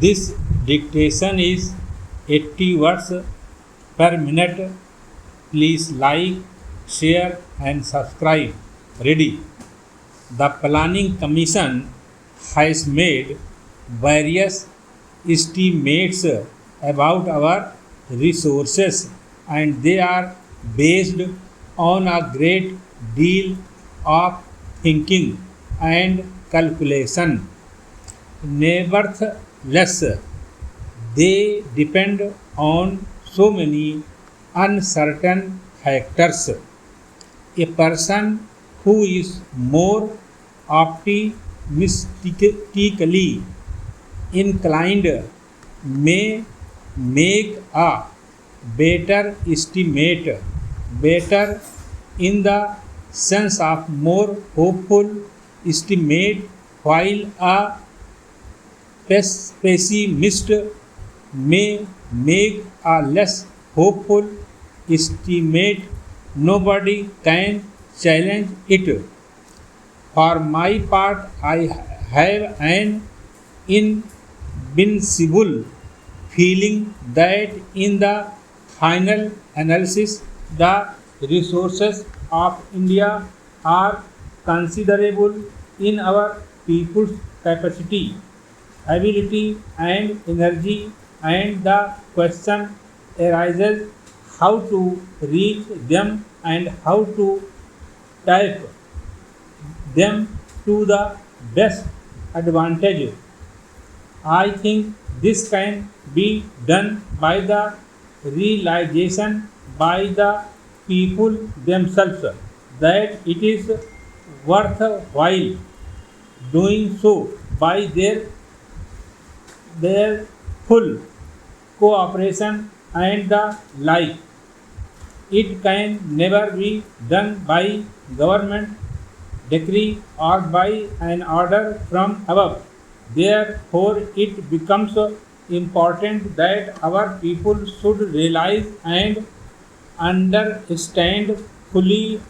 This dictation is 80 words per minute. Please like, share, and subscribe. Ready. The Planning Commission has made various estimates about our resources, and they are based on a great deal of thinking and calculation. Nevertheless, they depend on so many uncertain factors. A person who is more optimistically inclined may make a better estimate, better in the sense of more hopeful estimate, while a pessimist may make a less hopeful estimate. Nobody can challenge it. For my part, I have an invincible feeling that in the final analysis, the resources of India are considerable in our people's capacity, ability, and energy, and the question arises how to reach them and how to tap them to the best advantage. I think this can be done by the realization by the people themselves that it is worthwhile doing so by their full cooperation and the like. It can never be done by government decree or by an order from above. Therefore, it becomes important that our people should realize and understand fully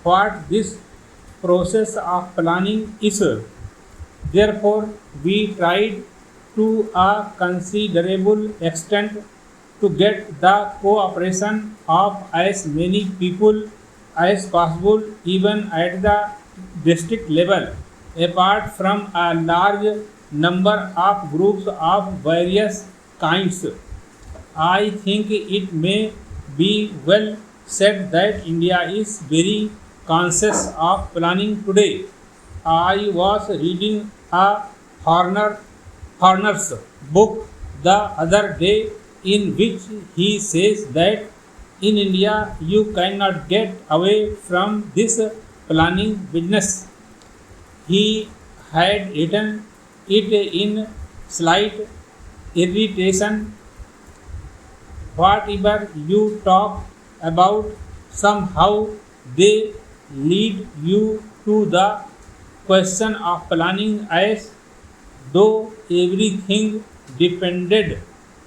what this process of planning is. Therefore, we tried to a considerable extent to get the cooperation of as many people as possible, even at the district level, apart from a large number of groups of various kinds. I think it may be well said that India is very conscious of planning today. I was reading a Horner, Horner's book the other day in which he says that in India you cannot get away from this planning business. He had written it in slight irritation. Whatever you talk about, somehow they lead you to the question of planning as though everything depended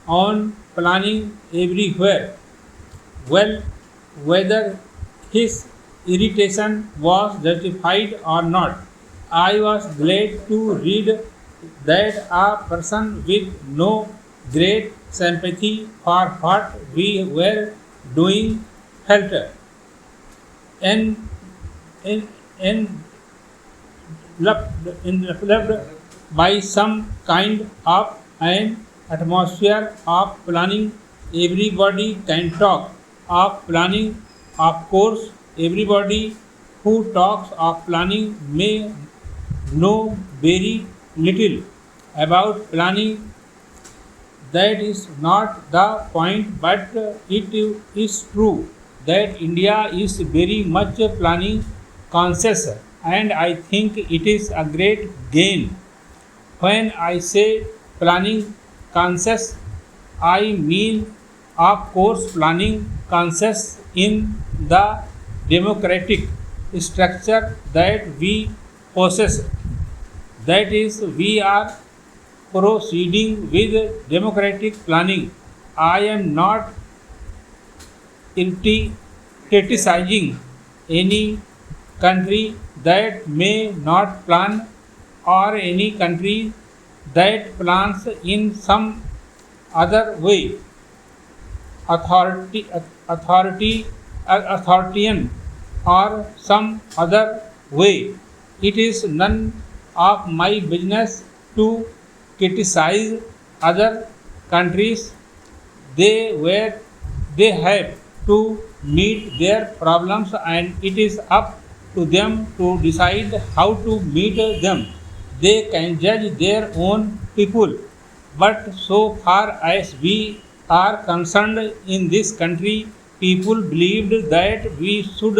on planning everywhere. Well, whether his irritation was justified or not, I was glad to read that a person with no great sympathy for what we were doing felt en- en- enveloped by some kind of an atmosphere of planning. Everybody can talk of planning, of course. Everybody who talks of planning may know very little about planning. That is not the point, but it is true that India is very much planning conscious, and I think it is a great gain. When I say planning conscious, I mean, of course, planning conscious in the democratic structure that we possess. That is, we are proceeding with democratic planning. I am not criticizing any country that may not plan or any country that plans in some other way, authority, authoritarian, or some other way. It is none of my business to criticize other countries. They were they have to meet their problems, and it is up to them to decide how to meet them. They can judge their own people, but so far as we are concerned in this country, people believed that we should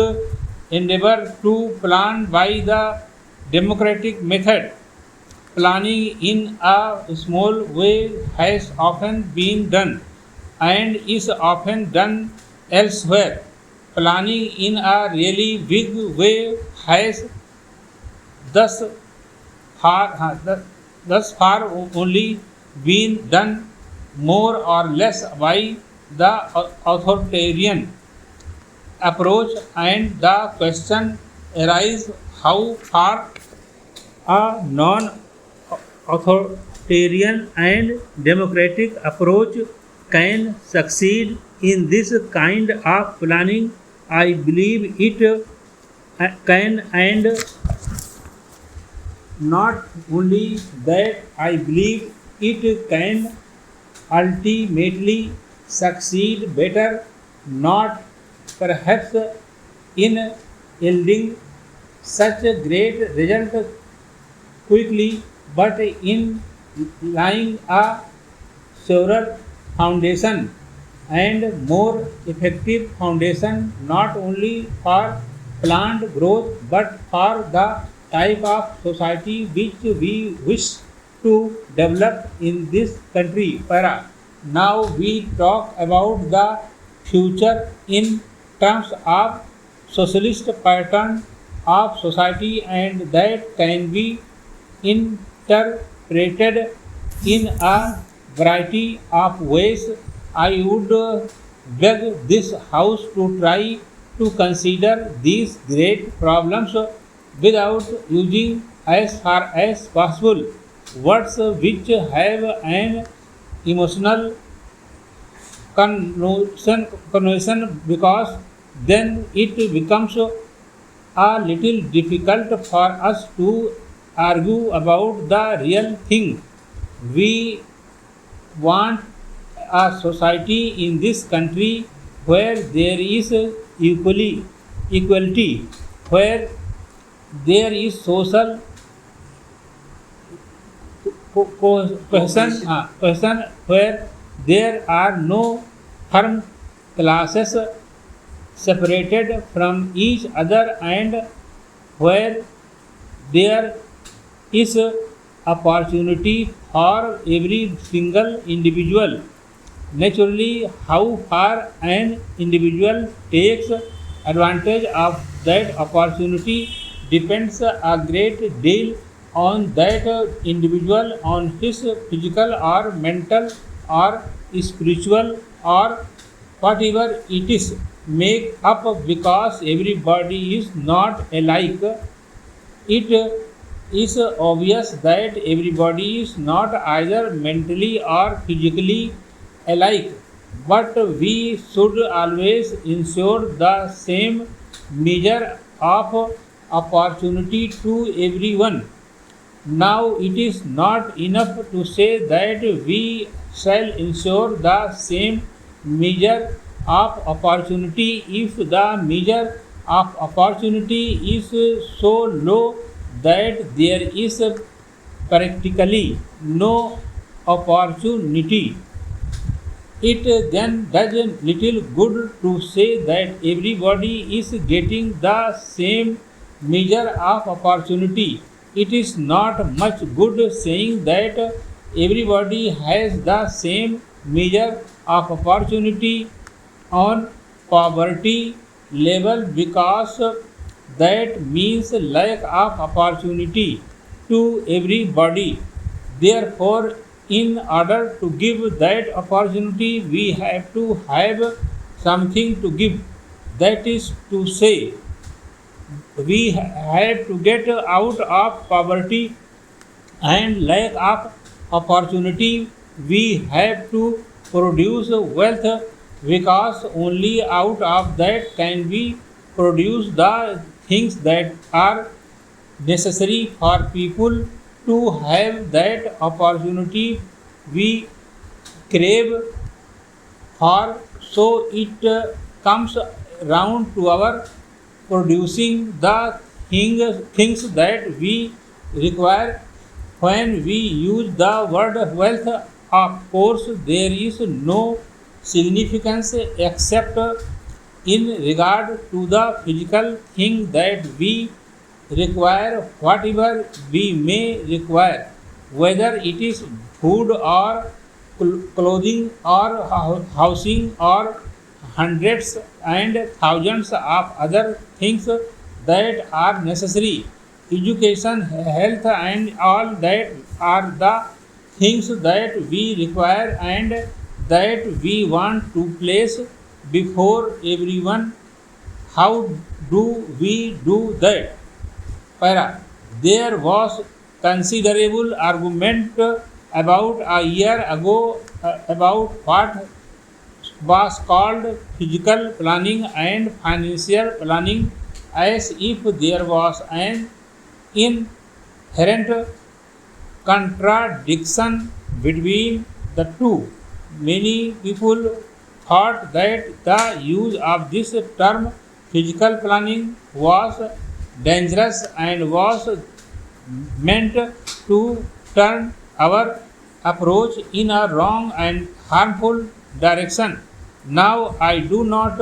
endeavor to plan by the democratic method. Planning in a small way has often been done and is often done elsewhere. Planning in a really big way has thus thus far only been done more or less by the authoritarian approach, and the question arises how far a non-authoritarian and democratic approach can succeed in this kind of planning. I believe it can, and not only that, I believe it can ultimately succeed better, not perhaps in yielding such a great result quickly, but in laying a surer foundation and more effective foundation, not only for planned growth but for the type of society which we wish to develop in this country. Para. Now we talk about the future in terms of socialist pattern of society, and that can be interpreted in a variety of ways. I would beg this House to try to consider these great problems without using as far as possible words which have an emotional connotation, because then it becomes a little difficult for us to argue about the real thing. We want a society in this country where there is equality, where there is social cohesion, where there are no firm classes separated from each other, and where there is opportunity for every single individual. Naturally, how far an individual takes advantage of that opportunity depends a great deal on that individual, on his physical or mental or spiritual or whatever it is make up, because everybody is not alike. It is obvious that everybody is not either mentally or physically alike, but we should always ensure the same measure of opportunity to everyone. Now, it is not enough to say that we shall ensure the same measure of opportunity if the measure of opportunity is so low that there is practically no opportunity. It then does little good to say that everybody is getting the same measure of opportunity. It is not much good saying that everybody has the same measure of opportunity on poverty level, because that means lack of opportunity to everybody. Therefore, in order to give that opportunity, we have to have something to give. That is to say, we have to get out of poverty and lack of opportunity, we have to produce wealth, because only out of that can we produce the things that are necessary for people to have that opportunity we crave for. So it comes round to our producing the things that we require. When we use the word wealth, of course, there is no significance except in regard to the physical thing that we require, whatever we may require, whether it is food or clothing or housing or hundreds and thousands of other things that are necessary. Education, health, and all that are the things that we require and that we want to place before everyone. How do we do that? Para. There was considerable argument about a year ago about what was called physical planning and financial planning, as if there was an inherent contradiction between the two. Many people thought that the use of this term physical planning was dangerous and was meant to turn our approach in a wrong and harmful direction. Now I do not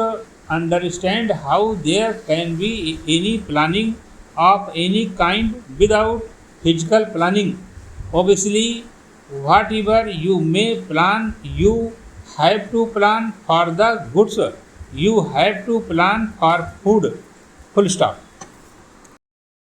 understand how there can be any planning of any kind without physical planning. Obviously, whatever you may plan, you have to plan for the goods. You have to plan for food. Full stop.